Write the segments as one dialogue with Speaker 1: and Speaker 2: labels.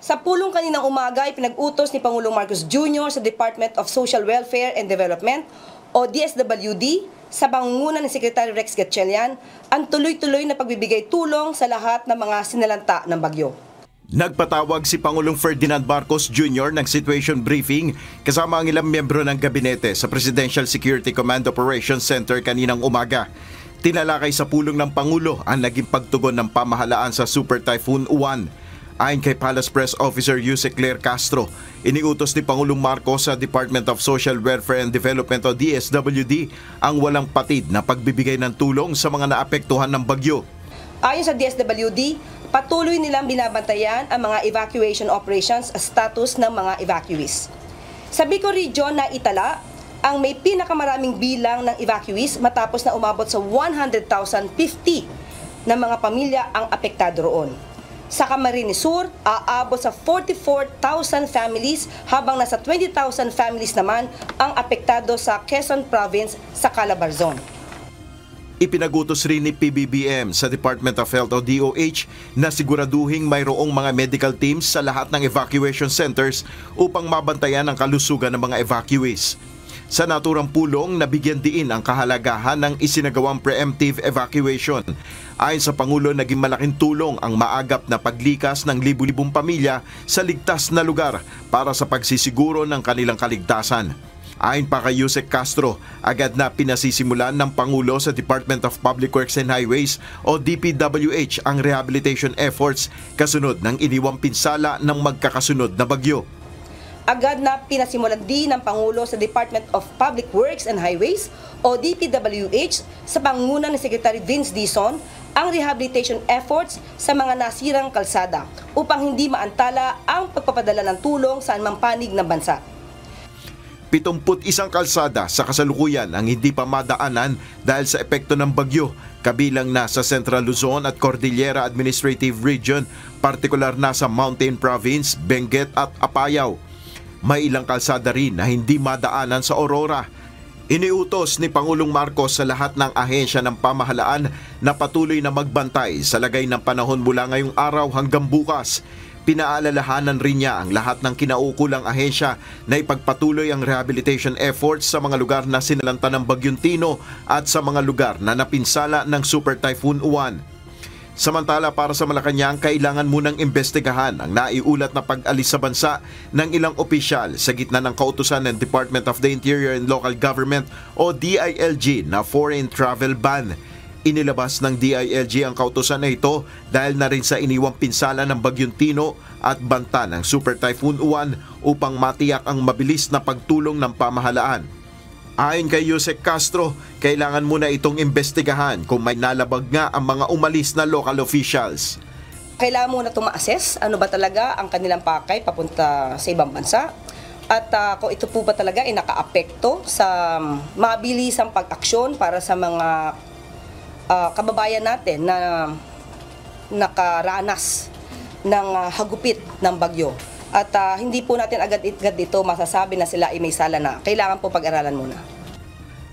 Speaker 1: Sa pulong kaninang umaga ay pinag-utos ni Pangulong Marcos Jr. sa Department of Social Welfare and Development o DSWD sa pangunguna ni Secretary Rex Gatchalian ang tuloy-tuloy na pagbibigay tulong sa lahat ng mga sinalanta ng bagyo.
Speaker 2: Nagpatawag si Pangulong Ferdinand Marcos Jr. ng situation briefing kasama ang ilang miyembro ng gabinete sa Presidential Security Command Operations Center kaninang umaga. Tinalakay sa pulong ng Pangulo ang naging pagtugon ng pamahalaan sa Super Typhoon Uwan. Ayon kay Palace Press Officer Yuse Claire Castro, iniutos ni Pangulong Marcos sa Department of Social Welfare and Development o DSWD ang walang patid na pagbibigay ng tulong sa mga naapektuhan ng bagyo.
Speaker 1: Ayon sa DSWD, patuloy nilang binabantayan ang mga evacuation operations status ng mga evacuees. Sa Bicol Region na itala ang may pinakamaraming bilang ng evacuees matapos na umabot sa 100,050 na mga pamilya ang apektado roon. Sa Camarines Sur, aabot sa 44,000 families habang nasa 20,000 families naman ang apektado sa Quezon Province sa Calabarzon.
Speaker 2: Ipinagutos rin ni PBBM sa Department of Health o DOH na siguraduhing mayroong mga medical teams sa lahat ng evacuation centers upang mabantayan ang kalusugan ng mga evacuees. Sa naturang pulong, nabigyan diin ang kahalagahan ng isinagawang preemptive evacuation. Ayon sa Pangulo, naging malaking tulong ang maagap na paglikas ng libu-libong pamilya sa ligtas na lugar para sa pagsisiguro ng kanilang kaligtasan. Ayon pa kay Yusek Castro, agad na pinasisimulan ng Pangulo sa Department of Public Works and Highways o DPWH ang rehabilitation efforts kasunod ng iniwang pinsala ng magkakasunod na bagyo.
Speaker 1: Agad na pinasimulan din ng Pangulo sa Department of Public Works and Highways o DPWH sa pangunguna ni Secretary Vince Dizon ang rehabilitation efforts sa mga nasirang kalsada upang hindi maantala ang pagpapadala ng tulong sa anumang panig ng bansa.
Speaker 2: 71 kalsada sa kasalukuyan ang hindi pa madaanan dahil sa epekto ng bagyo, kabilang na sa Central Luzon at Cordillera Administrative Region, partikular na sa Mountain Province, Benguet at Apayao. May ilang kalsada rin na hindi madaanan sa Aurora. Iniutos ni Pangulong Marcos sa lahat ng ahensya ng pamahalaan na patuloy na magbantay sa lagay ng panahon mula ngayong araw hanggang bukas. Pinaalalahanan rin niya ang lahat ng kinaukulang ahensya na ipagpatuloy ang rehabilitation efforts sa mga lugar na sinalanta ng Bagyong Tino at sa mga lugar na napinsala ng Super Typhoon Uwan. Samantala, para sa Malacanang, kailangan munang imbestigahan ang naiulat na pag-alis sa bansa ng ilang opisyal sa gitna ng kautusan ng Department of the Interior and Local Government o DILG na foreign travel ban. Inilabas ng DILG ang kautusan na ito dahil na rin sa iniwang pinsala ng Bagyong Tino at banta ng Super Typhoon Uwan upang matiyak ang mabilis na pagtulong ng pamahalaan. Ayon kay Yusek Castro, kailangan muna itong imbestigahan kung may nalabag nga ang mga umalis na local officials.
Speaker 1: Kailangan muna itong ma-assess ano ba talaga ang kanilang pakay papunta sa ibang bansa at kung ito po ba talaga ay nakaapekto sa mabilisang pag-aksyon para sa mga kababayan natin na nakaranas ng hagupit ng bagyo. At hindi po natin agad dito masasabi na sila ay may sala na. Kailangan po pag-aralan muna.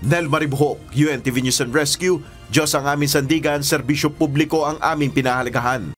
Speaker 2: Nel Maribuhok, UNTV News and Rescue, Diyos ang aming sandigan, serbisyo publiko ang aming pinahalagahan.